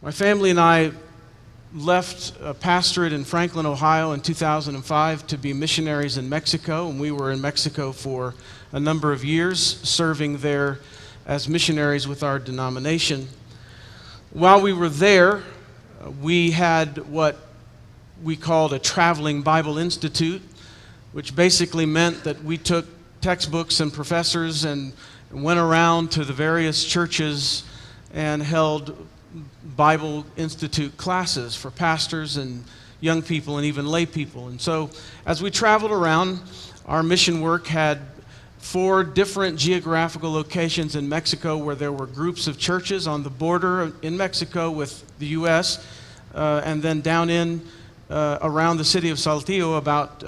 My family and I left a pastorate in Franklin, Ohio in 2005 to be missionaries in Mexico, and we were in Mexico for a number of years, serving there as missionaries with our denomination. While we were there, we had what we called a traveling Bible institute, which basically meant that we took textbooks and professors and went around to the various churches and held Bible Institute classes for pastors and young people and even lay people. And so as we traveled around, our mission work had 4 different geographical locations in Mexico where there were groups of churches on the border in Mexico with the U.S., and then down in around the city of Saltillo, about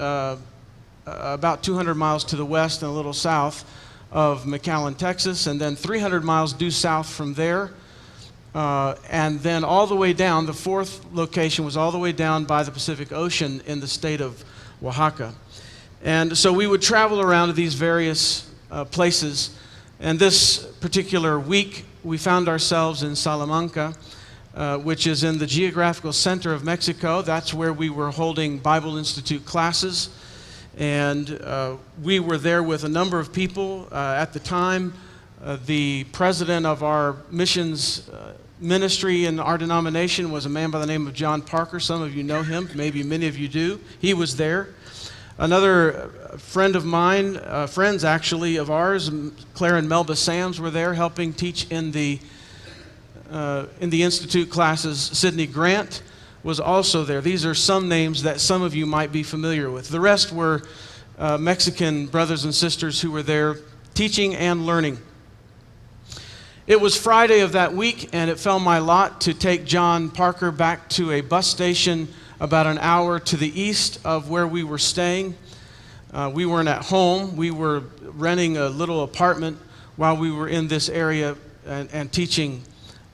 200 miles to the west and a little south of McAllen, Texas, and then 300 miles due south from there. And then all the way down, the 4th location was all the way down by the Pacific Ocean in the state of Oaxaca. And so we would travel around to these various places. And this particular week, we found ourselves in Salamanca, which is in the geographical center of Mexico. That's where we were holding Bible Institute classes. And we were there with a number of people. At the time, the president of our missions ministry in our denomination was a man by the name of John Parker. Some of you know him, maybe many of you do. He was there. Another friend of mine, friends actually of ours, Claire and Melba Sams, were there helping teach in the Institute classes. Sidney Grant was also there. These are some names that some of you might be familiar with. The rest were Mexican brothers and sisters who were there teaching and learning. It was Friday of that week, and it fell my lot to take John Parker back to a bus station about an hour to the east of where we were staying. We weren't at home. We were renting a little apartment while we were in this area and teaching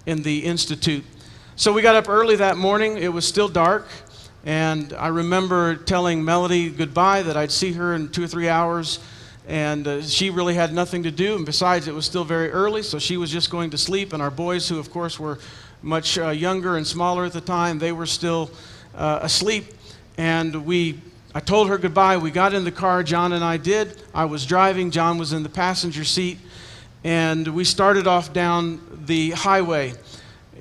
in the Institute. So we got up early that morning. It was still dark, and I remember telling Melody goodbye, that I'd see her in 2 or 3 hours. And she really had nothing to do, and besides, it was still very early, so she was just going to sleep. And our boys, who of course were much younger and smaller at the time, they were still asleep. And I told her goodbye. We got in the car, John and I did. I was driving, John was in the passenger seat, and we started off down the highway.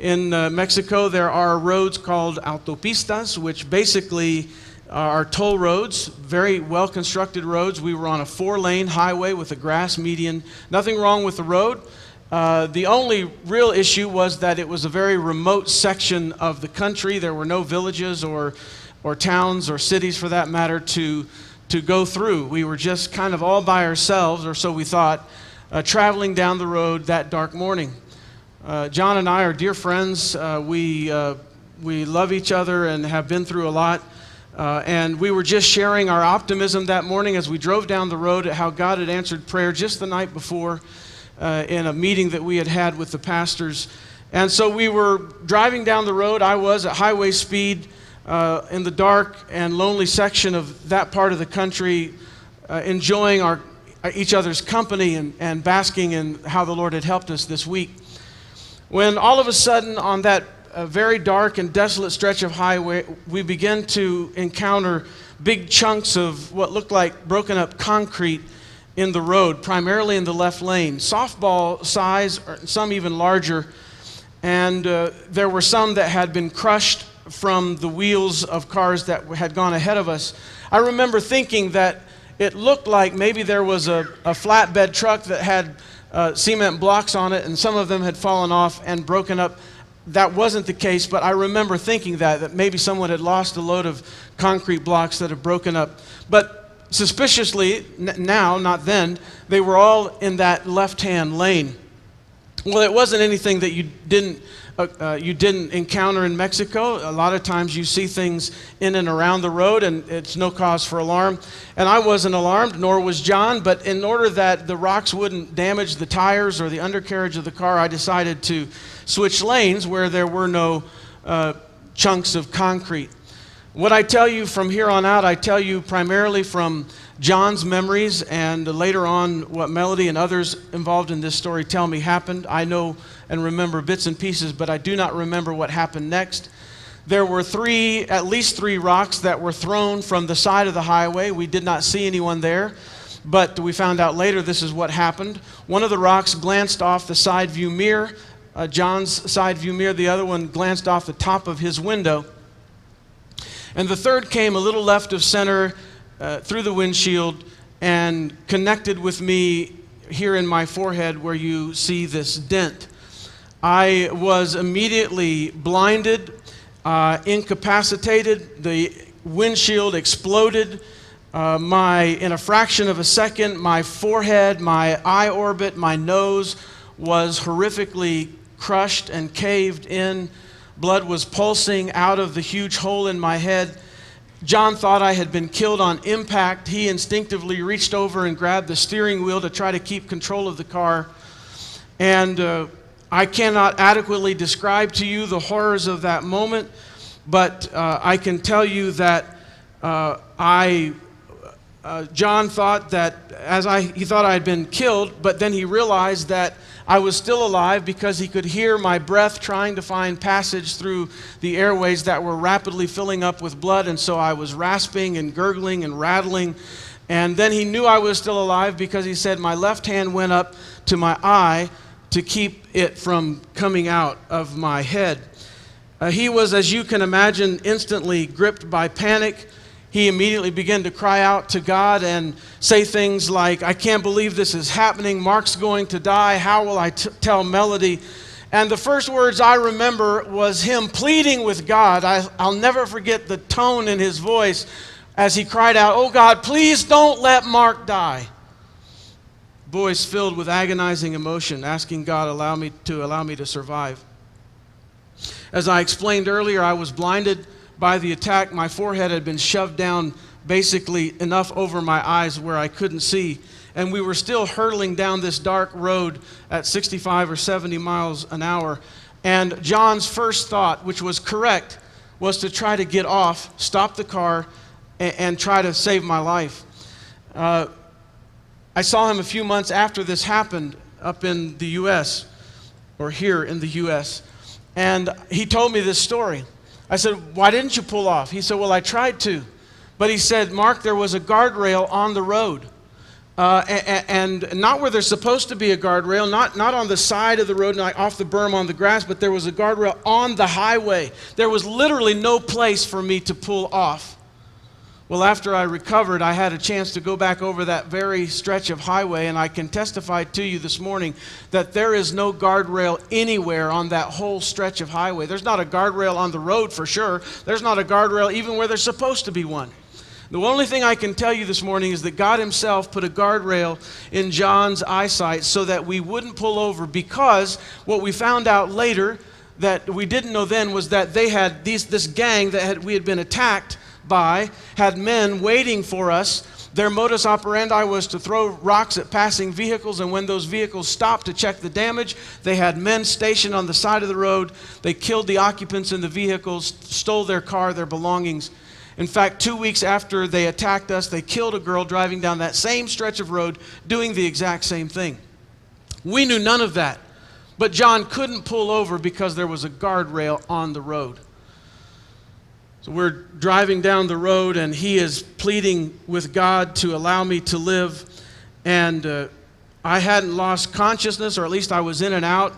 In Mexico, there are roads called autopistas, which basically are toll roads, very well-constructed roads. We were on a 4-lane highway with a grass median. Nothing wrong with the road. The only real issue was that it was a very remote section of the country. There were no villages or towns or cities, for that matter, to go through. We were just kind of all by ourselves, or so we thought, traveling down the road that dark morning. John and I are dear friends. We love each other and have been through a lot. And we were just sharing our optimism that morning as we drove down the road at how God had answered prayer just the night before in a meeting that we had had with the pastors. And so we were driving down the road. I was at highway speed in the dark and lonely section of that part of the country, enjoying each other's company and basking in how the Lord had helped us this week. When all of a sudden on that very dark and desolate stretch of highway, we began to encounter big chunks of what looked like broken up concrete in the road, primarily in the left lane, softball size, or some even larger. And there were some that had been crushed from the wheels of cars that had gone ahead of us. I remember thinking that it looked like maybe there was a flatbed truck that had cement blocks on it, and some of them had fallen off and broken up. That wasn't the case, but I remember thinking that maybe someone had lost a load of concrete blocks that had broken up. But suspiciously, now, not then, they were all in that left-hand lane. Well, it wasn't anything that you didn't encounter in Mexico. A lot of times you see things in and around the road, and it's no cause for alarm. And I wasn't alarmed, nor was John, but in order that the rocks wouldn't damage the tires or the undercarriage of the car, I decided to switch lanes where there were no chunks of concrete. What I tell you from here on out, I tell you primarily from John's memories, and later on what Melody and others involved in this story tell me happened. I know and remember bits and pieces, but I do not remember what happened next. There were at least three rocks that were thrown from the side of the highway. We did not see anyone there, but we found out later this is what happened. One of the rocks glanced off the side view mirror, John's side view mirror. The other one glanced off the top of his window. And the third came a little left of center through the windshield and connected with me here in my forehead where you see this dent. I was immediately blinded, incapacitated. The windshield exploded. In a fraction of a second, my forehead, my eye orbit, my nose was horrifically crushed and caved in. Blood was pulsing out of the huge hole in my head. John thought I had been killed on impact. He instinctively reached over and grabbed the steering wheel to try to keep control of the car. And I cannot adequately describe to you the horrors of that moment, but I can tell you that John thought that he thought I had been killed, but then he realized that I was still alive because he could hear my breath trying to find passage through the airways that were rapidly filling up with blood, and so I was rasping and gurgling and rattling. And then he knew I was still alive because he said my left hand went up to my eye to keep it from coming out of my head. He was, as you can imagine, instantly gripped by panic. He immediately began to cry out to God and say things like, I can't believe this is happening. Mark's going to die. How will I tell Melody? And the first words I remember was him pleading with God. I'll never forget the tone in his voice as he cried out, oh God, please don't let Mark die. Voice filled with agonizing emotion, asking God allow me to survive. As I explained earlier, I was blinded by the attack. My forehead had been shoved down basically enough over my eyes where I couldn't see. And we were still hurtling down this dark road at 65 or 70 miles an hour. And John's first thought, which was correct, was to try to get off, stop the car, and try to save my life. I saw him a few months after this happened up in the U.S., or here in the U.S., and he told me this story. I said, why didn't you pull off? He said, well, I tried to. But he said, Mark, there was a guardrail on the road. And not where there's supposed to be a guardrail, not on the side of the road, not off the berm on the grass, but there was a guardrail on the highway. There was literally no place for me to pull off. Well, after I recovered, I had a chance to go back over that very stretch of highway, and I can testify to you this morning that there is no guardrail anywhere on that whole stretch of highway. There's not a guardrail on the road for sure. There's not a guardrail even where there's supposed to be one. The only thing I can tell you this morning is that God himself put a guardrail in John's eyesight so that we wouldn't pull over, because what we found out later that we didn't know then was that they had this gang that we had been attacked by had men waiting for us. Their modus operandi was to throw rocks at passing vehicles, and when those vehicles stopped to check the damage, they had men stationed on the side of the road. They killed the occupants in the vehicles, stole their car, their belongings. In fact, 2 weeks after they attacked us, they killed a girl driving down that same stretch of road doing the exact same thing. We knew none of that, but John couldn't pull over because there was a guardrail on the road. So we're driving down the road, and he is pleading with God to allow me to live. And I hadn't lost consciousness, or at least I was in and out.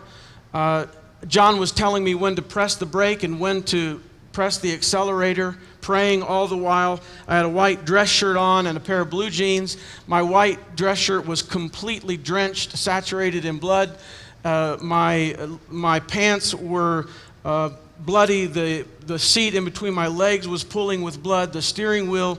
John was telling me when to press the brake and when to press the accelerator, praying all the while. I had a white dress shirt on and a pair of blue jeans. My white dress shirt was completely drenched, saturated in blood. My pants were bloody. The seat in between my legs was pulling with blood. The steering wheel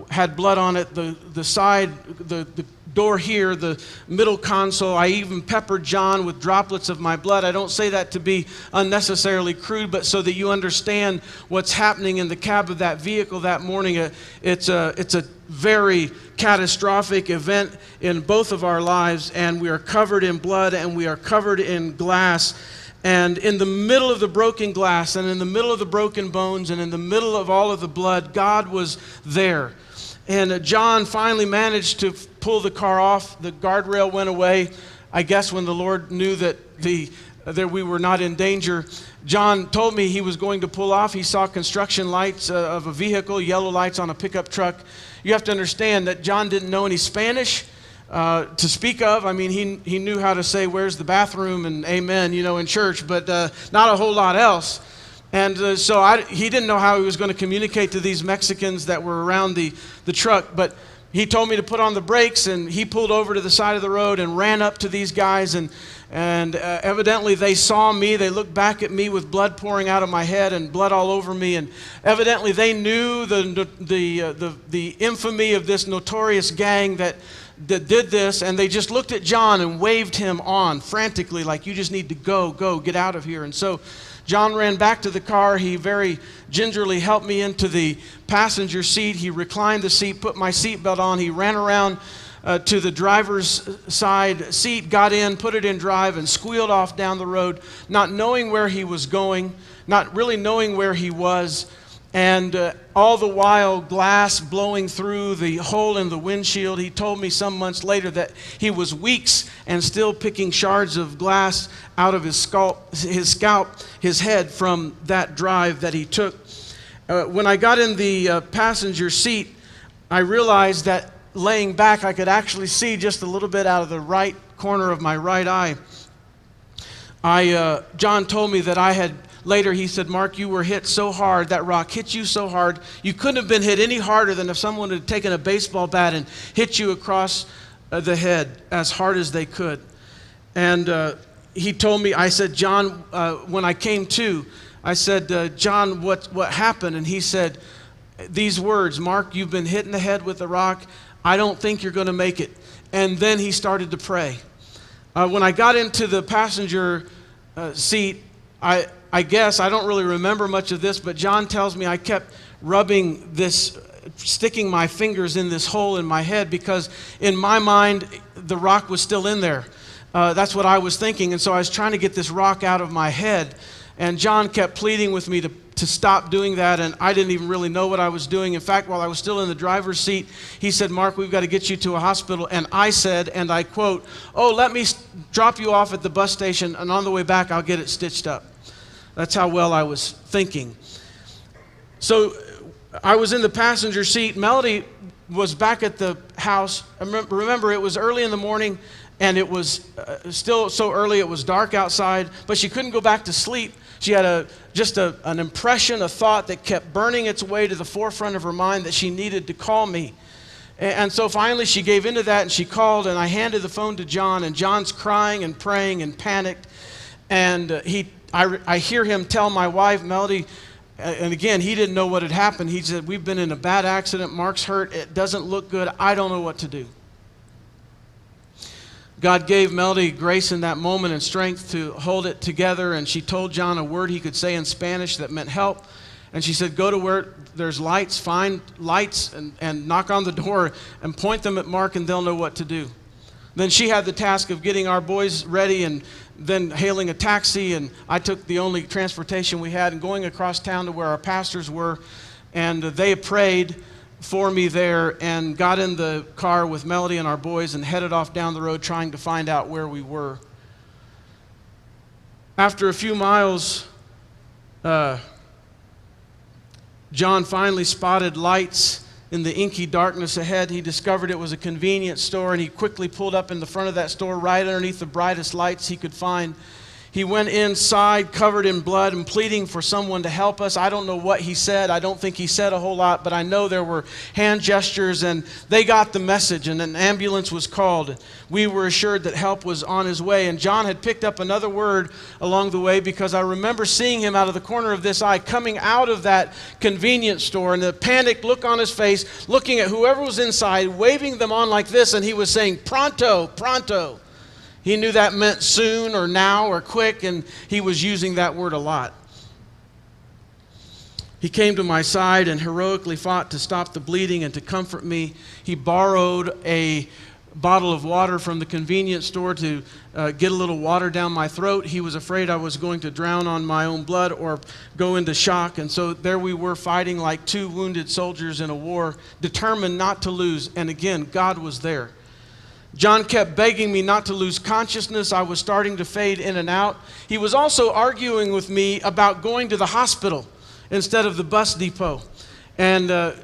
had blood on it. The side, the door here, the middle console, I even peppered John with droplets of my blood. I don't say that to be unnecessarily crude, but so that you understand what's happening in the cab of that vehicle that morning. It's a very catastrophic event in both of our lives, and we are covered in blood and we are covered in glass. And in the middle of the broken glass and in the middle of the broken bones and in the middle of all of the blood, God was there. And John finally managed to pull the car off. The guardrail went away. I guess when the Lord knew that we were not in danger, John told me he was going to pull off. He saw construction lights of a vehicle, yellow lights on a pickup truck. You have to understand that John didn't know any Spanish to speak of. I mean, he knew how to say, "Where's the bathroom?" and "Amen," in church, but not a whole lot else. And he didn't know how he was going to communicate to these Mexicans that were around the truck. But he told me to put on the brakes, and he pulled over to the side of the road and ran up to these guys. And evidently they saw me. They looked back at me with blood pouring out of my head and blood all over me. And evidently they knew the infamy of this notorious gang that did this, and they just looked at John and waved him on frantically, like, "You just need to go, get out of here." And so John ran back to the car. He very gingerly helped me into the passenger seat. He reclined the seat, put my seatbelt on. He ran around to the driver's side seat, got in, put it in drive, and squealed off down the road, not knowing where he was going, not really knowing where he was. And all the while, glass blowing through the hole in the windshield. He told me some months later that he was weeks and still picking shards of glass out of his scalp, his head from that drive that he took. When I got in the passenger seat, I realized that laying back, I could actually see just a little bit out of the right corner of my right eye. John told me that later he said, "Mark, you were hit so hard, that rock hit you so hard, you couldn't have been hit any harder than if someone had taken a baseball bat and hit you across the head as hard as they could." And he told me, I said, "John," when I came to, I said, "John, what happened?" And he said these words, "Mark, you've been hit in the head with a rock. I don't think you're going to make it." And then he started to pray. When I got into the passenger seat, I guess, I don't really remember much of this, but John tells me I kept sticking my fingers in this hole in my head, because in my mind, the rock was still in there. That's what I was thinking, and so I was trying to get this rock out of my head. And John kept pleading with me to stop doing that, and I didn't even really know what I was doing. In fact, while I was still in the driver's seat, he said, "Mark, we've got to get you to a hospital." And I said, and I quote, "Oh, let me drop you off at the bus station, and on the way back, I'll get it stitched up." That's how well I was thinking. So I was in the passenger seat. Melody was back at the house. Remember, it was early in the morning, and it was still so early, it was dark outside, but she couldn't go back to sleep. She had an impression, a thought that kept burning its way to the forefront of her mind that she needed to call me. And so finally she gave into that, and she called, and I handed the phone to John, and John's crying and praying and panicked. And I hear him tell my wife, Melody, and again, he didn't know what had happened. He said, "We've been in a bad accident. Mark's hurt. It doesn't look good. I don't know what to do." God gave Melody grace in that moment and strength to hold it together, and she told John a word he could say in Spanish that meant help. And she said, "Go to where there's lights, find lights, and knock on the door and point them at Mark, and they'll know what to do." Then she had the task of getting our boys ready and then hailing a taxi, and I took the only transportation we had and going across town to where our pastors were, and they prayed for me there and got in the car with Melody and our boys and headed off down the road trying to find out where we were. After a few miles, John finally spotted lights in the inky darkness ahead. He discovered it was a convenience store, and he quickly pulled up in the front of that store right underneath the brightest lights he could find. He went inside covered in blood and pleading for someone to help us. I don't know what he said. I don't think he said a whole lot, but I know there were hand gestures, and they got the message, and an ambulance was called. We were assured that help was on his way, and John had picked up another word along the way, because I remember seeing him out of the corner of this eye coming out of that convenience store, and the panicked look on his face, looking at whoever was inside, waving them on like this, and he was saying, "Pronto, pronto." He knew that meant soon or now or quick, and he was using that word a lot. He came to my side and heroically fought to stop the bleeding and to comfort me. He borrowed a bottle of water from the convenience store to get a little water down my throat. He was afraid I was going to drown on my own blood or go into shock. And so there we were fighting like two wounded soldiers in a war, determined not to lose. And again, God was there. John kept begging me not to lose consciousness. I was starting to fade in and out. He was also arguing with me about going to the hospital instead of the bus depot. And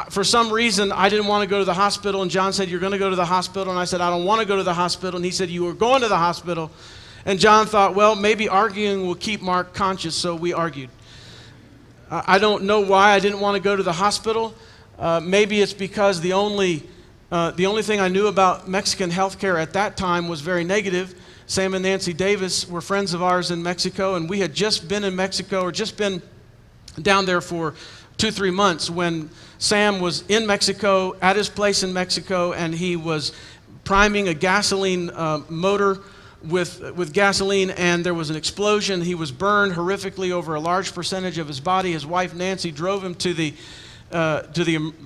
for some reason, I didn't want to go to the hospital, and John said, "You're going to go to the hospital." And I said, "I don't want to go to the hospital." And he said, "You were going to the hospital." And John thought, well, maybe arguing will keep Mark conscious, so we argued. I don't know why I didn't want to go to the hospital. Maybe it's because the only thing I knew about Mexican healthcare at that time was very negative. Sam and Nancy Davis were friends of ours in Mexico, and we had just been in Mexico, or just been down there for 2-3 months when Sam was in Mexico, at his place in Mexico, and he was priming a gasoline motor with gasoline, and there was an explosion. He was burned horrifically over a large percentage of his body. His wife, Nancy, drove him to the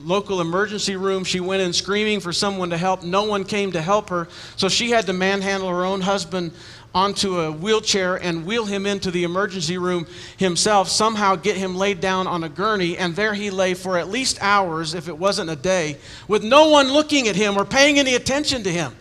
local emergency room. She went in screaming for someone to help. No one came to help her, so she had to manhandle her own husband onto a wheelchair and wheel him into the emergency room himself, somehow get him laid down on a gurney, and there he lay for at least hours, if it wasn't a day, with no one looking at him or paying any attention to him.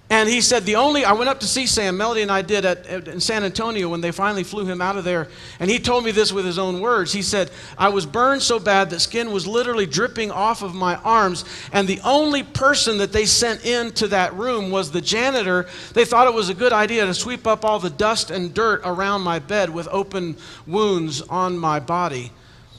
And he said, I went up to see Sam, Melody and I did in San Antonio when they finally flew him out of there, and he told me this with his own words. He said, "I was burned so bad that skin was literally dripping off of my arms, and the only person that they sent into that room was the janitor. They thought it was a good idea to sweep up all the dust and dirt around my bed with open wounds on my body."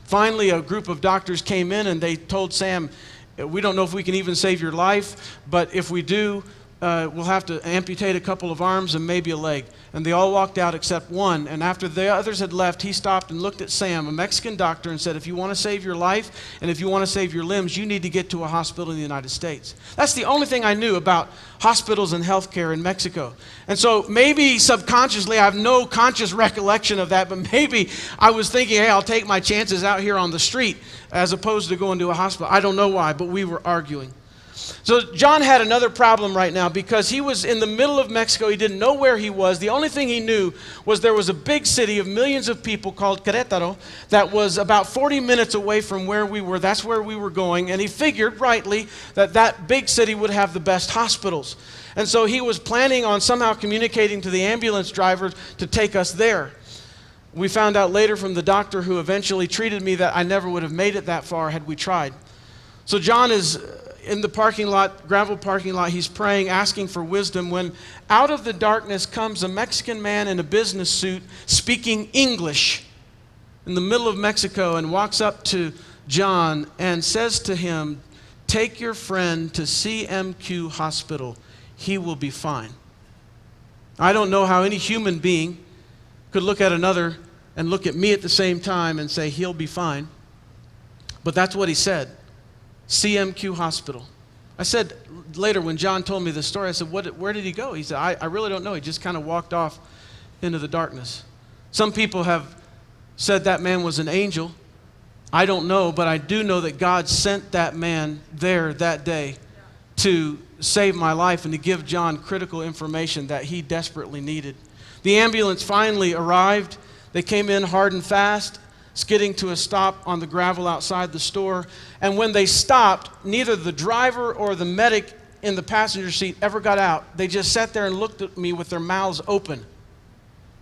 Finally, a group of doctors came in, and they told Sam, "We don't know if we can even save your life, but if we do, we'll have to amputate a couple of arms and maybe a leg." And they all walked out except one. And after the others had left, he stopped and looked at Sam, a Mexican doctor, and said, "If you want to save your life and if you want to save your limbs, you need to get to a hospital in the United States." That's the only thing I knew about hospitals and healthcare in Mexico. And so maybe subconsciously, I have no conscious recollection of that, but maybe I was thinking, hey, I'll take my chances out here on the street as opposed to going to a hospital. I don't know why, but we were arguing. So John had another problem right now because he was in the middle of Mexico. He didn't know where he was. The only thing he knew was there was a big city of millions of people called Querétaro that was about 40 minutes away from where we were. That's where we were going. And he figured rightly that that big city would have the best hospitals. And so he was planning on somehow communicating to the ambulance driver to take us there. We found out later from the doctor who eventually treated me that I never would have made it that far had we tried. So John is in the parking lot, gravel parking lot. He's praying, asking for wisdom, when out of the darkness comes a Mexican man in a business suit speaking English in the middle of Mexico, and walks up to John and says to him, "Take your friend to CMQ Hospital. He will be fine." I don't know how any human being could look at another and look at me at the same time and say, "He'll be fine." But that's what he said. CMQ Hospital. I said later when John told me this story, I said, where did he go? He said, I really don't know. He just kind of walked off into the darkness. Some people have said that man was an angel. I don't know, but I do know that God sent that man there that day to save my life and to give John critical information that he desperately needed. The ambulance finally arrived. They came in hard and fast, skidding to a stop on the gravel outside the store. And when they stopped, neither the driver or the medic in the passenger seat ever got out. They just sat there and looked at me with their mouths open,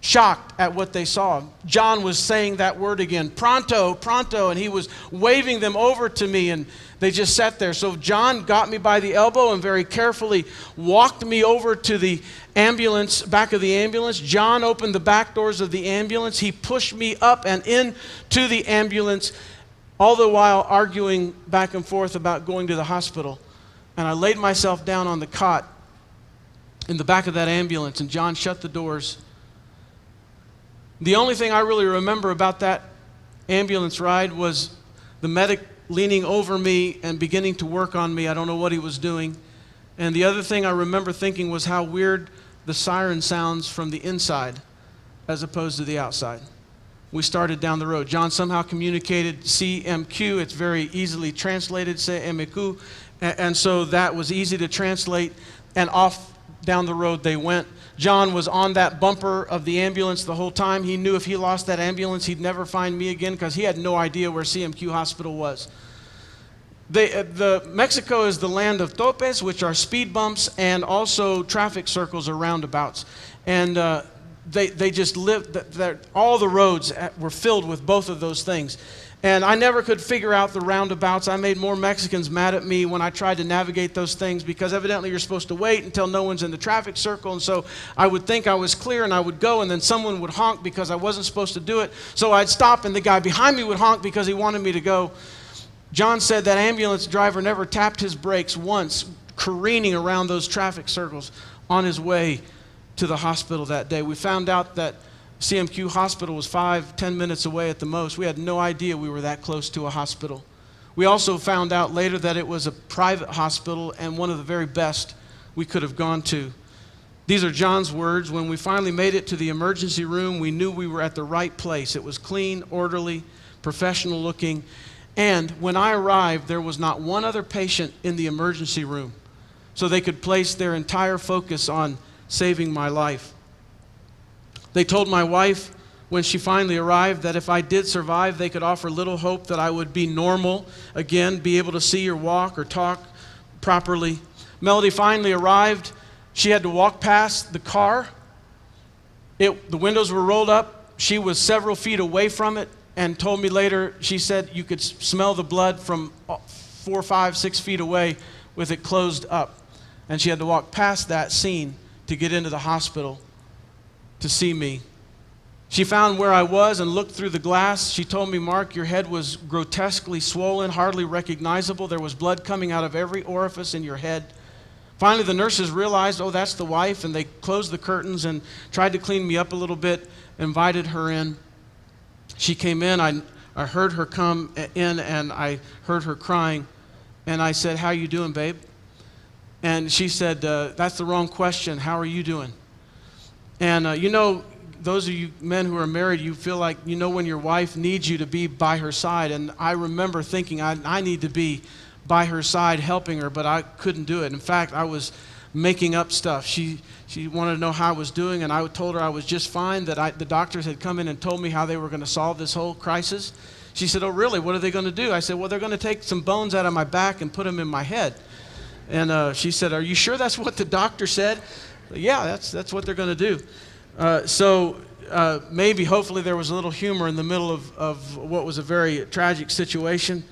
shocked at what they saw. John was saying that word again, "Pronto, pronto," and he was waving them over to me, and they just sat there. So John got me by the elbow and very carefully walked me over to the ambulance, back of the ambulance. John opened the back doors of the ambulance. He pushed me up and into the ambulance, all the while arguing back and forth about going to the hospital. And I laid myself down on the cot in the back of that ambulance, and John shut the doors. The only thing I really remember about that ambulance ride was the medic leaning over me and beginning to work on me. I don't know what he was doing. And the other thing I remember thinking was how weird the siren sounds from the inside as opposed to the outside. We started down the road. John somehow communicated CMQ. It's very easily translated, CMQ, And so that was easy to translate, and off down the road they went. John was on that bumper of the ambulance the whole time. He knew if he lost that ambulance, he'd never find me again because he had no idea where CMQ Hospital was. Mexico is the land of topes, which are speed bumps, and also traffic circles or roundabouts. And they just lived, all the roads were filled with both of those things. And I never could figure out the roundabouts. I made more Mexicans mad at me when I tried to navigate those things because evidently you're supposed to wait until no one's in the traffic circle. And so I would think I was clear and I would go, and then someone would honk because I wasn't supposed to do it. So I'd stop and the guy behind me would honk because he wanted me to go. John said that ambulance driver never tapped his brakes once, careening around those traffic circles on his way to the hospital that day. We found out that CMQ Hospital was 5-10 minutes away at the most. We had no idea we were that close to a hospital. We also found out later that it was a private hospital and one of the very best we could have gone to. These are John's words. When we finally made it to the emergency room, we knew we were at the right place. It was clean, orderly, professional looking. And when I arrived, there was not one other patient in the emergency room. So they could place their entire focus on saving my life. They told my wife when she finally arrived that if I did survive, they could offer little hope that I would be normal again, be able to see or walk or talk properly. Melody finally arrived. She had to walk past the car. The windows were rolled up. She was several feet away from it and told me later, she said you could smell the blood from 4, 5, 6 feet away with it closed up. And she had to walk past that scene to get into the hospital to see me. She found where I was and looked through the glass. She told me, Mark, your head was grotesquely swollen, hardly recognizable. There was blood coming out of every orifice in your head. Finally, the nurses realized, oh, that's the wife, and they closed the curtains and tried to clean me up a little bit, invited her in. She came in. I heard her come in, and I heard her crying. And I said, how you doing, babe? And she said, that's the wrong question. How are you doing? And you know, those of you men who are married, you feel like you know when your wife needs you to be by her side. And I remember thinking I need to be by her side helping her, but I couldn't do it. In fact, I was making up stuff. She wanted to know how I was doing, and I told her I was just fine, that the doctors had come in and told me how they were going to solve this whole crisis. She said, oh, really? What are they going to do? I said, well, they're going to take some bones out of my back and put them in my head. And she said, are you sure that's what the doctor said? Yeah, that's what they're going to do. So maybe, hopefully, there was a little humor in the middle of what was a very tragic situation.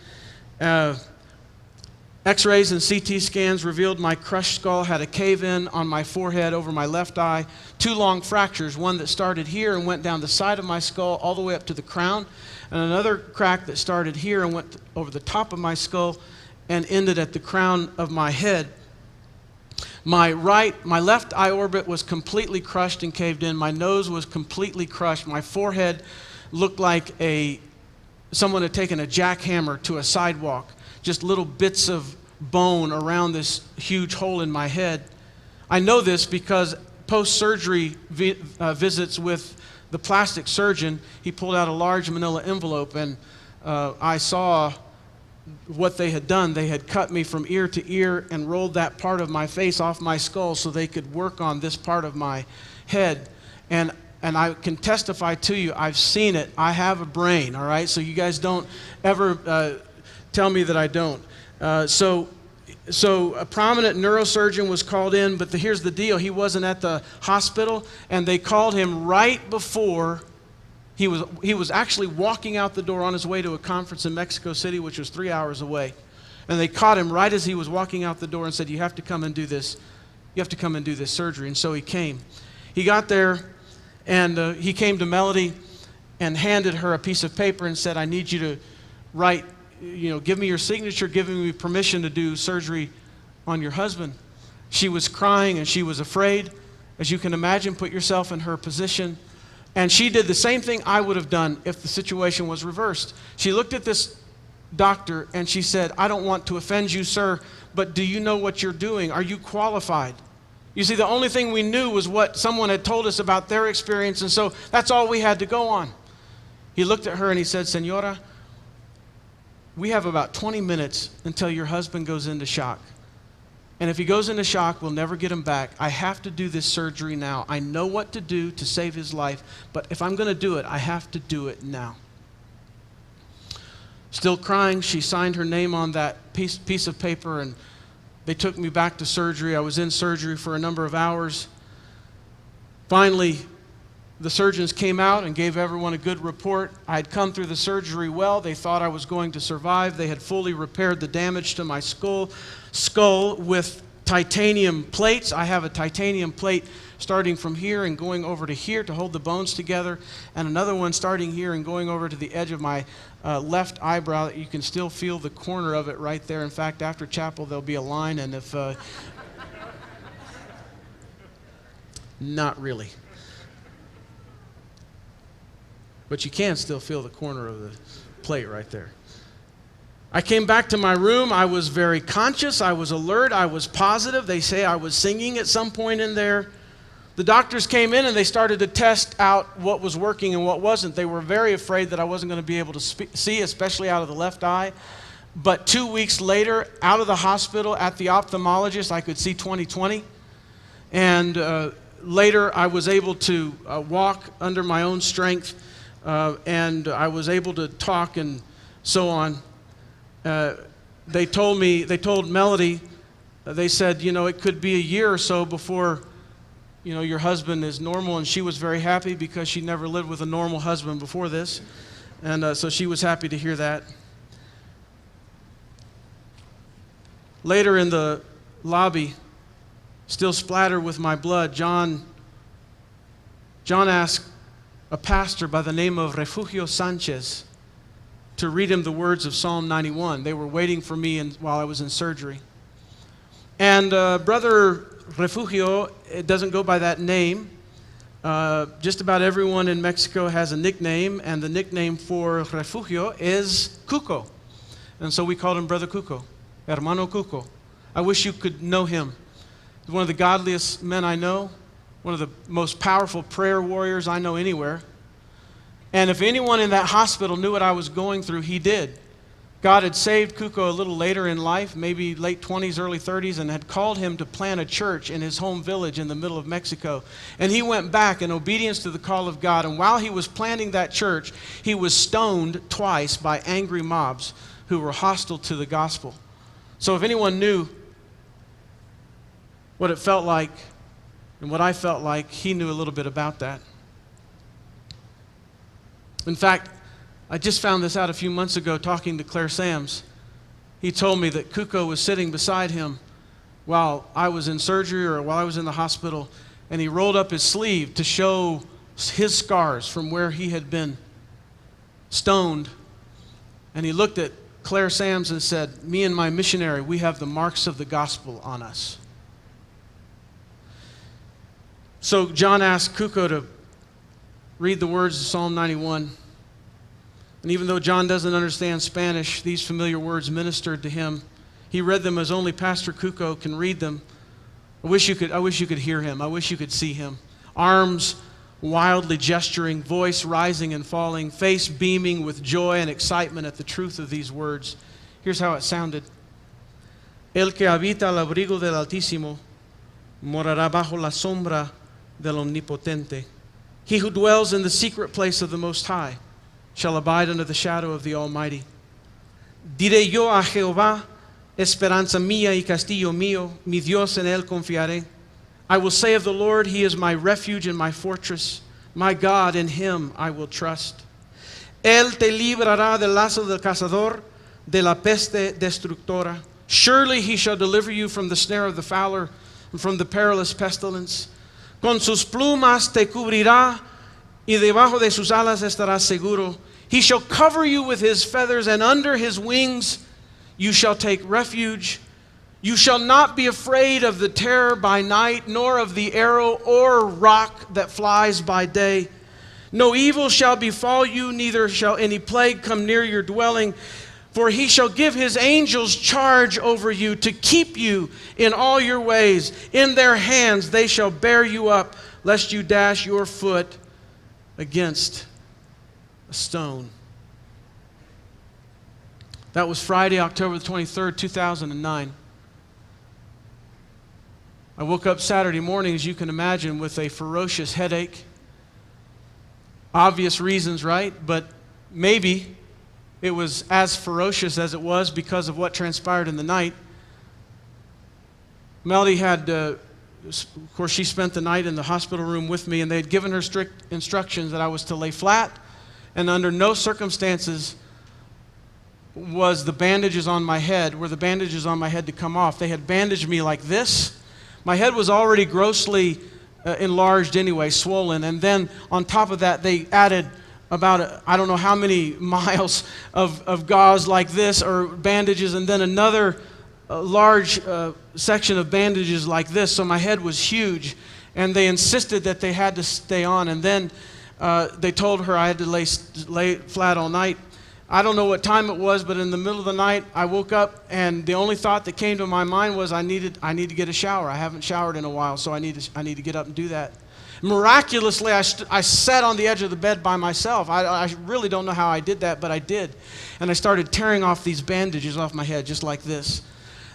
X-rays and CT scans revealed my crushed skull had a cave-in on my forehead over my left eye, 2 long fractures, one that started here and went down the side of my skull all the way up to the crown, and another crack that started here and went over the top of my skull and ended at the crown of my head. My left eye orbit was completely crushed and caved in. My nose was completely crushed. My forehead looked like someone had taken a jackhammer to a sidewalk. Just little bits of bone around this huge hole in my head. I know this because post-surgery visits with the plastic surgeon, he pulled out a large manila envelope, and I saw what they had done. They had cut me from ear to ear and rolled that part of my face off my skull so they could work on this part of my head. And I can testify to you, I've seen it. I have a brain, all right? So you guys don't ever tell me that I don't. So a prominent neurosurgeon was called in, but here's the deal. He wasn't at the hospital, and they called him right before he was actually walking out the door on his way to a conference in Mexico City, which was 3 hours away. And they caught him right as he was walking out the door and said, you have to come and do this. You have to come and do this surgery. And so he came. He got there, and he came to Melody and handed her a piece of paper and said, I need you to write, give me your signature, giving me permission to do surgery on your husband. She was crying and she was afraid. As you can imagine, put yourself in her position. And she did the same thing I would have done if the situation was reversed. She looked at this doctor and she said, I don't want to offend you, sir, but do you know what you're doing? Are you qualified? You see, the only thing we knew was what someone had told us about their experience, and so that's all we had to go on. He looked at her and he said, Señora, we have about 20 minutes until your husband goes into shock. And if he goes into shock, we'll never get him back. I have to do this surgery now. I know what to do to save his life, but if I'm going to do it, I have to do it now. Still crying, she signed her name on that piece of paper, and they took me back to surgery. I was in surgery for a number of hours. Finally, the surgeons came out and gave everyone a good report. I had come through the surgery well. They thought I was going to survive. They had fully repaired the damage to my skull with titanium plates. I have a titanium plate starting from here and going over to here to hold the bones together, and another one starting here and going over to the edge of my left eyebrow that you can still feel the corner of it right there. In fact, after chapel, there'll be a line, and if... not really. But you can still feel the corner of the plate right there. I came back to my room. I was very conscious. I was alert. I was positive. They say I was singing at some point in there. The doctors came in and they started to test out what was working and what wasn't. They were very afraid that I wasn't going to be able to see, especially out of the left eye. But 2 weeks later, out of the hospital at the ophthalmologist, I could see 20/20. And later, I was able to walk under my own strength, and I was able to talk and so on. They told Melody, they said, it could be a year or so before, your husband is normal, and she was very happy because she never lived with a normal husband before this, and so she was happy to hear that. Later in the lobby, still splattered with my blood, John asked a pastor by the name of Refugio Sanchez to read him the words of Psalm 91. They were waiting for me while I was in surgery. And Brother Refugio, it doesn't go by that name. Just about everyone in Mexico has a nickname, and the nickname for Refugio is Cuco. And so we called him Brother Cuco, Hermano Cuco. I wish you could know him. He's one of the godliest men I know, one of the most powerful prayer warriors I know anywhere. And if anyone in that hospital knew what I was going through, he did. God had saved Cuco a little later in life, maybe late 20s, early 30s, and had called him to plant a church in his home village in the middle of Mexico. And he went back in obedience to the call of God. And while he was planting that church, he was stoned twice by angry mobs who were hostile to the gospel. So if anyone knew what it felt like and what I felt like, he knew a little bit about that. In fact, I just found this out a few months ago talking to Claire Sams. He told me that Cuco was sitting beside him while I was in surgery or while I was in the hospital, and he rolled up his sleeve to show his scars from where he had been stoned. And he looked at Claire Sams and said, "Me and my missionary, we have the marks of the gospel on us." So John asked Cuco to read the words of Psalm 91. And even though John doesn't understand Spanish, these familiar words ministered to him. He read them as only Pastor Cuco can read them. I wish you could hear him. I wish you could see him. Arms wildly gesturing, voice rising and falling, face beaming with joy and excitement at the truth of these words. Here's how it sounded. El que habita al abrigo del Altísimo morará bajo la sombra del Omnipotente. He who dwells in the secret place of the Most High shall abide under the shadow of the Almighty. Diré yo a Jehová, esperanza mía y castillo mío, mi Dios en él confiaré. I will say of the Lord, He is my refuge and my fortress. My God, in Him I will trust. Él te librará del lazo del cazador, de la peste destructora. Surely He shall deliver you from the snare of the fowler and from the perilous pestilence. Con sus plumas te cubrirá, y debajo de sus alas estarás seguro. He shall cover you with His feathers, and under His wings you shall take refuge. You shall not be afraid of the terror by night, nor of the arrow or rock that flies by day. No evil shall befall you, neither shall any plague come near your dwelling. For He shall give His angels charge over you to keep you in all your ways. In their hands they shall bear you up, lest you dash your foot against a stone. That was Friday, October the 23rd, 2009. I woke up Saturday morning, as you can imagine, with a ferocious headache. Obvious reasons, right? But maybe it was as ferocious as it was because of what transpired in the night. Melody had, of course, she spent the night in the hospital room with me, and they had given her strict instructions that I was to lay flat, and under no circumstances was the bandages on my head, were the bandages on my head to come off. They had bandaged me like this. My head was already grossly enlarged anyway, swollen, and then on top of that they added about I don't know how many miles of gauze like this or bandages, and then another large section of bandages like this. So my head was huge, and they insisted that they had to stay on, and then they told her I had to lay flat all night. I don't know what time it was, but in the middle of the night, I woke up, and the only thought that came to my mind was I need to get a shower. I haven't showered in a while, so I need to get up and do that. Miraculously, I sat on the edge of the bed by myself. I really don't know how I did that, but I did. And I started tearing off these bandages off my head, just like this.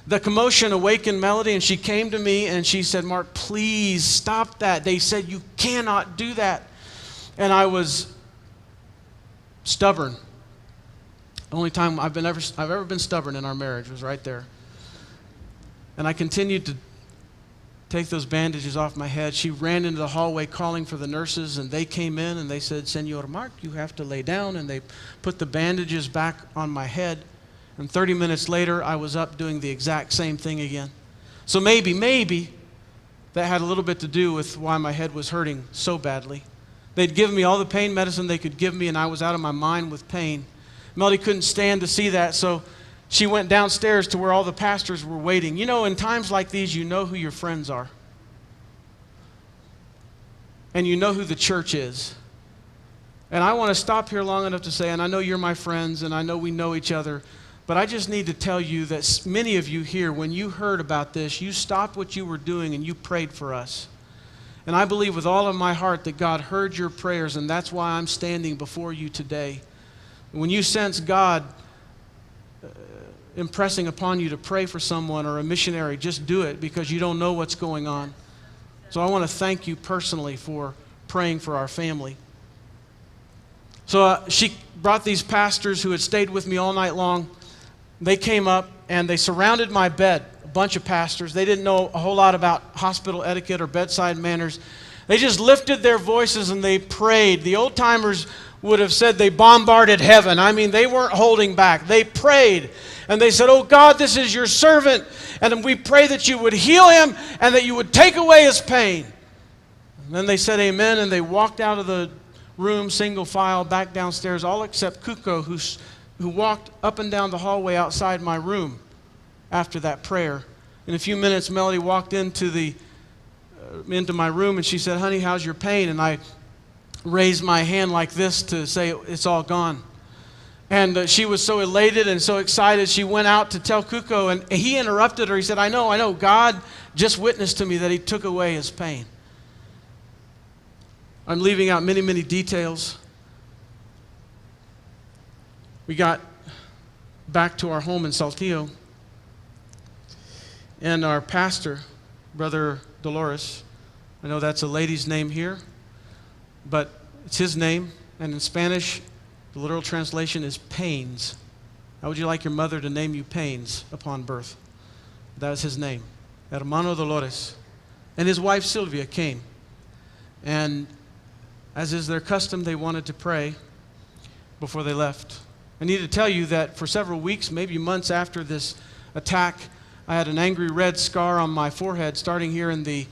The commotion awakened Melody, and she came to me, and she said, "Mark, please stop that. They said you cannot do that." And I was stubborn. The only time I've ever been stubborn in our marriage was right there. And I continued to take those bandages off my head. She ran into the hallway calling for the nurses, and they came in and they said, "Senor Mark, you have to lay down." And they put the bandages back on my head. And 30 minutes later, I was up doing the exact same thing again. So maybe that had a little bit to do with why my head was hurting so badly. They'd given me all the pain medicine they could give me, and I was out of my mind with pain. Melody couldn't stand to see that, so she went downstairs to where all the pastors were waiting. You know, in times like these, you know who your friends are. And you know who the church is. And I want to stop here long enough to say, and I know you're my friends, and I know we know each other, but I just need to tell you that many of you here, when you heard about this, you stopped what you were doing and you prayed for us. And I believe with all of my heart that God heard your prayers, and that's why I'm standing before you today. When you sense God impressing upon you to pray for someone or a missionary, just do it, because you don't know what's going on. So I want to thank you personally for praying for our family. So she brought these pastors who had stayed with me all night long. They came up and they surrounded my bed, a bunch of pastors. They didn't know a whole lot about hospital etiquette or bedside manners. They just lifted their voices and they prayed. The old timers would have said they bombarded heaven. I mean, they weren't holding back. They prayed. And they said, "Oh God, this is your servant. And we pray that you would heal him and that you would take away his pain." And then they said amen, and they walked out of the room single file back downstairs, all except Kuko, who walked up and down the hallway outside my room after that prayer. In a few minutes, Melody walked into my room, and she said, "Honey, how's your pain?" And I raised my hand like this to say, "It's all gone." And she was so elated and so excited, she went out to tell Kuko, and he interrupted her. He said, I know, God just witnessed to me that he took away his pain." I'm leaving out many, many details. We got back to our home in Saltillo, and our pastor, Brother Dolores, I know that's a lady's name here, but it's his name, and in Spanish, the literal translation is Pains. How would you like your mother to name you Pains upon birth? That was his name, Hermano Dolores. And his wife Sylvia came, and as is their custom, they wanted to pray before they left. I need to tell you that for several weeks, maybe months after this attack, I had an angry red scar on my forehead, starting here in the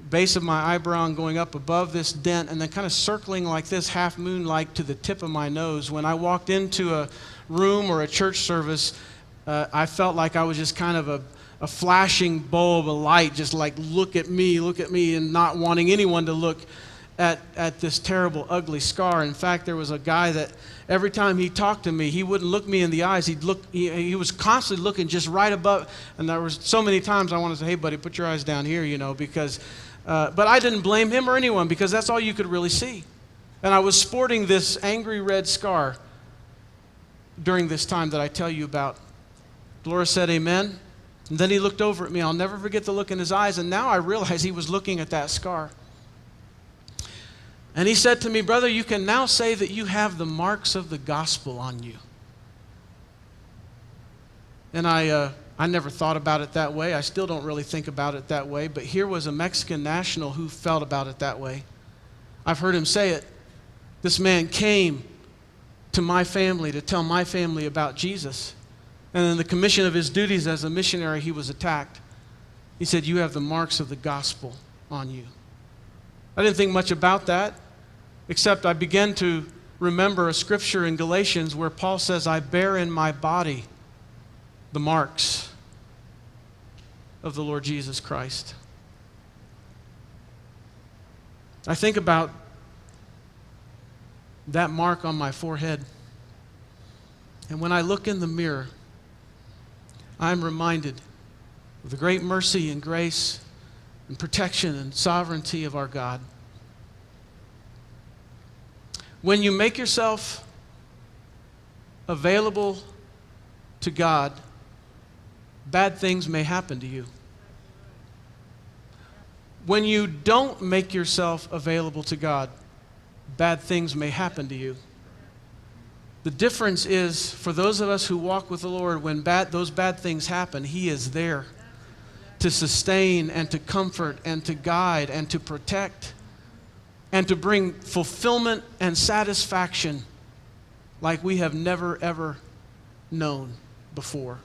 base of my eyebrow and going up above this dent, and then kind of circling like this, half moon-like, to the tip of my nose. When I walked into a room or a church service, I felt like I was just kind of a flashing bulb, a light, just like, look at me, and not wanting anyone to look at this terrible, ugly scar. In fact, there was a guy that every time he talked to me, he wouldn't look me in the eyes. He was constantly looking just right above. And there was so many times I wanted to say, "Hey, buddy, put your eyes down here," because, but I didn't blame him or anyone, because that's all you could really see. And I was sporting this angry red scar. during this time that I tell you about. Dolores said amen. And then he looked over at me. I'll never forget the look in his eyes. And now I realize he was looking at that scar. And he said to me, brother, you can now say that you have the marks of the gospel on you. And I never thought about it that way. I still don't really think about it that way. But here was a Mexican national who felt about it that way. I've heard him say it. This man came to my family to tell my family about Jesus. And in the commission of his duties as a missionary, he was attacked. He said, you have the marks of the gospel on you. I didn't think much about that, except I began to remember a scripture in Galatians where Paul says, I bear in my body the marks of the Lord Jesus Christ. I think about that mark on my forehead. And when I look in the mirror, I'm reminded of the great mercy and grace and protection and sovereignty of our God. When you make yourself available to God, bad things may happen to you. When you don't make yourself available to God, bad things may happen to you. The difference is, for those of us who walk with the Lord, when those bad things happen, He is there to sustain and to comfort and to guide and to protect and to bring fulfillment and satisfaction like we have never, ever known before.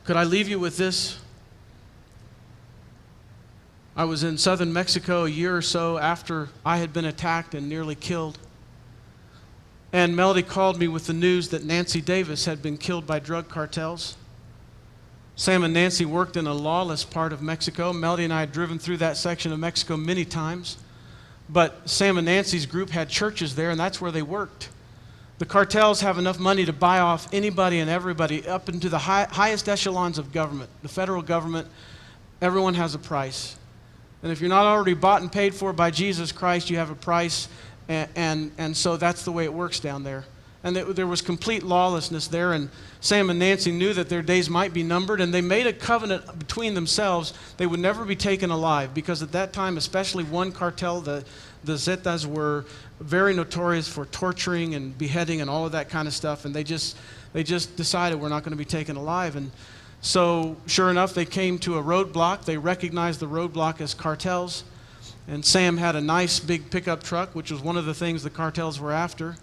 Could I leave you with this? I was in southern Mexico a year or so after I had been attacked and nearly killed. And Melody called me with the news that Nancy Davis had been killed by drug cartels. Sam and Nancy worked in a lawless part of Mexico. Melody and I had driven through that section of Mexico many times. But Sam and Nancy's group had churches there, and that's where they worked. The cartels have enough money to buy off anybody and everybody up into the highest echelons of government. The federal government, everyone has a price. And if you're not already bought and paid for by Jesus Christ, you have a price, and so that's the way it works down there. And there was complete lawlessness there, and Sam and Nancy knew that their days might be numbered, and they made a covenant between themselves. They would never be taken alive, because at that time, especially one cartel, the Zetas, were very notorious for torturing and beheading and all of that kind of stuff, and they just decided we're not going to be taken alive. And so, sure enough, they came to a roadblock. They recognized the roadblock as cartels. And Sam had a nice big pickup truck, which was one of the things the cartels were after.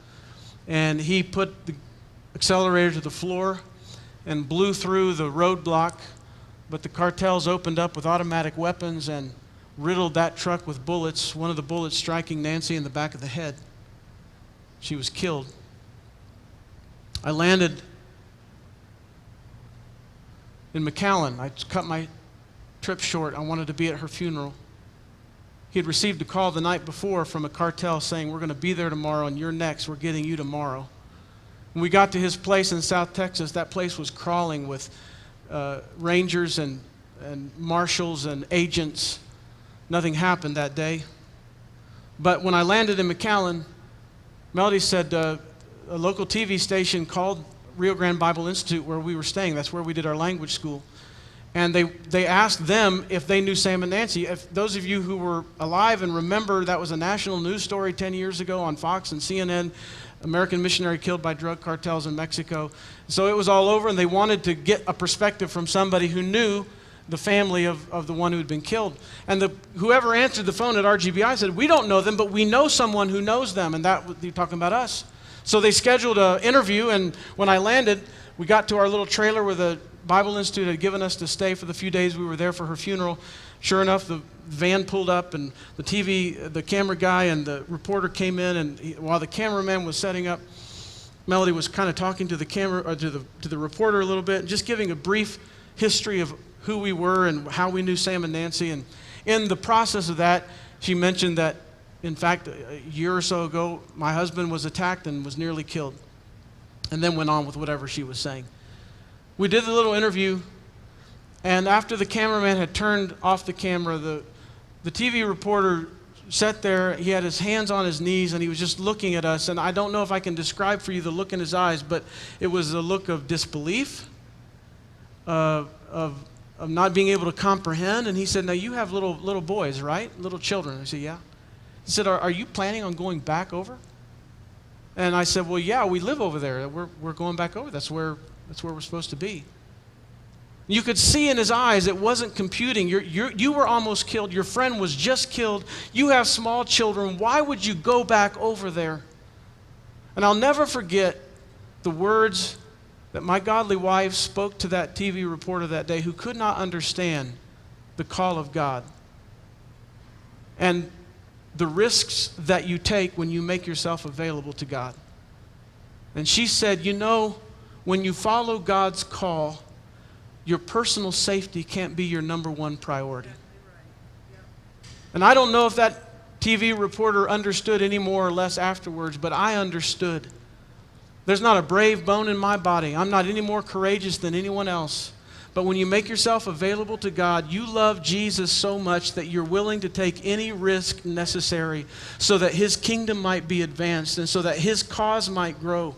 And he put the accelerator to the floor and blew through the roadblock. But the cartels opened up with automatic weapons and riddled that truck with bullets, one of the bullets striking Nancy in the back of the head. She was killed. I landed in McAllen. I cut my trip short. I wanted to be at her funeral. He had received a call the night before from a cartel saying, we're going to be there tomorrow and you're next. We're getting you tomorrow. When we got to his place in South Texas, that place was crawling with rangers and marshals and agents. Nothing happened that day. But when I landed in McAllen, Melody said a local TV station called Rio Grande Bible Institute, where we were staying. That's where we did our language school. And they asked them if they knew Sam and Nancy. If those of you who were alive and remember, that was a national news story 10 years ago on Fox and CNN, American missionary killed by drug cartels in Mexico. So it was all over, and they wanted to get a perspective from somebody who knew the family of the one who had been killed. And whoever answered the phone at RGBI said, we don't know them, but we know someone who knows them, and you're talking about us. So they scheduled an interview, and when I landed, we got to our little trailer where the Bible Institute had given us to stay for the few days we were there for her funeral. Sure enough, the van pulled up, and the camera guy and the reporter came in, and while the cameraman was setting up, Melody was kind of talking to the to the reporter a little bit, and just giving a brief history of who we were and how we knew Sam and Nancy. And in the process of that, she mentioned that, in fact, a year or so ago, my husband was attacked and was nearly killed, and then went on with whatever she was saying. We did the little interview, and after the cameraman had turned off the camera, the TV reporter sat there, he had his hands on his knees, and he was just looking at us. And I don't know if I can describe for you the look in his eyes, but it was a look of disbelief, of not being able to comprehend. And he said, now you have little boys, right? Little children. I said, yeah. He said, are you planning on going back over? And I said, well, yeah, we live over there. We're going back over. That's where we're supposed to be. You could see in his eyes it wasn't computing. You were almost killed. Your friend was just killed. You have small children. Why would you go back over there? And I'll never forget the words that my godly wife spoke to that TV reporter that day who could not understand the call of God and the risks that you take when you make yourself available to God. And she said, you know, when you follow God's call, your personal safety can't be your number one priority. And I don't know if that TV reporter understood any more or less afterwards, but I understood. There's not a brave bone in my body. I'm not any more courageous than anyone else. But when you make yourself available to God, you love Jesus so much that you're willing to take any risk necessary so that His kingdom might be advanced and so that His cause might grow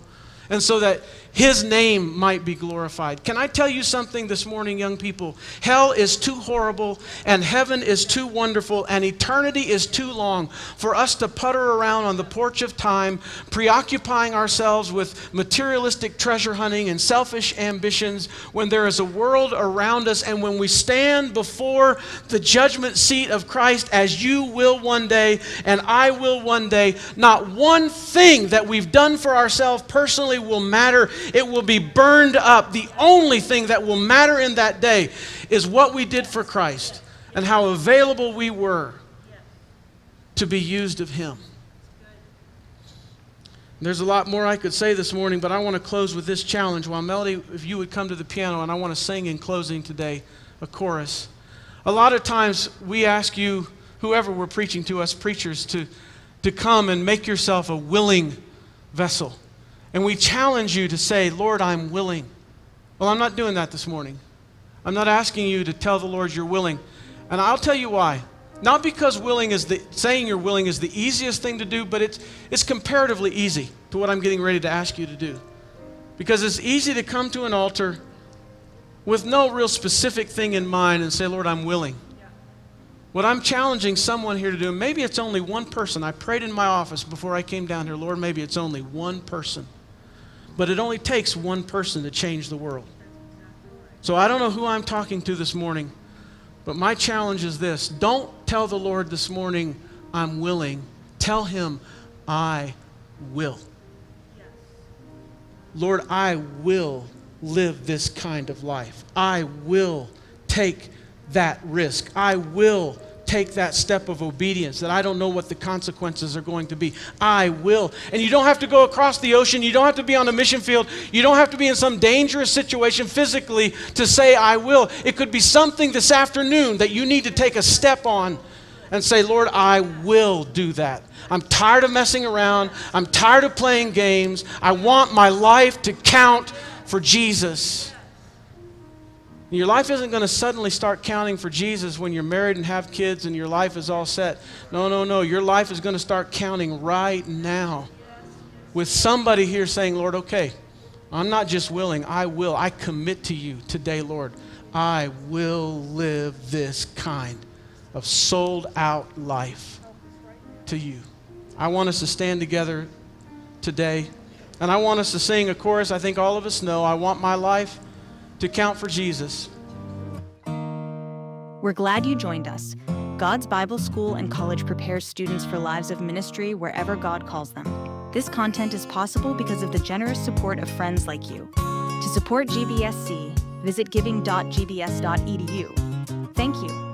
and so that His name might be glorified. Can I tell you something this morning, young people? Hell is too horrible, and heaven is too wonderful, and eternity is too long for us to putter around on the porch of time, preoccupying ourselves with materialistic treasure hunting and selfish ambitions when there is a world around us, and when we stand before the judgment seat of Christ, as you will one day, and I will one day, not one thing that we've done for ourselves personally will matter. It will be burned up. The only thing that will matter in that day is what we did for Christ and how available we were to be used of Him. There's a lot more I could say this morning, but I want to close with this challenge. While Melody, if you would come to the piano, and I want to sing in closing today a chorus. A lot of times we ask you, whoever we're preaching to, us preachers, to come and make yourself a willing vessel. And we challenge you to say, Lord, I'm willing. Well, I'm not doing that this morning. I'm not asking you to tell the Lord you're willing. And I'll tell you why. Not because saying you're willing is the easiest thing to do, but it's comparatively easy to what I'm getting ready to ask you to do. Because it's easy to come to an altar with no real specific thing in mind and say, Lord, I'm willing. What I'm challenging someone here to do, maybe it's only one person. I prayed in my office before I came down here, Lord, maybe it's only one person. But it only takes one person to change the world. So I don't know who I'm talking to this morning, but my challenge is this. Don't tell the Lord this morning, I'm willing. Tell Him, I will. Lord, I will live this kind of life. I will take that risk. I will take that step of obedience that I don't know what the consequences are going to be. I will. And you don't have to go across the ocean. You don't have to be on a mission field. You don't have to be in some dangerous situation physically to say, I will. It could be something this afternoon that you need to take a step on and say, Lord, I will do that. I'm tired of messing around. I'm tired of playing games. I want my life to count for Jesus. Your life isn't going to suddenly start counting for Jesus when you're married and have kids and your life is all set. No. Your life is going to start counting right now with somebody here saying, Lord, okay, I'm not just willing, I will. I commit to you today, Lord. I will live this kind of sold out life to you. I want us to stand together today, and I want us to sing a chorus I think all of us know. I want my life to count for Jesus. We're glad you joined us. God's Bible School and College prepares students for lives of ministry wherever God calls them. This content is possible because of the generous support of friends like you. To support GBSC, visit giving.gbs.edu. Thank you.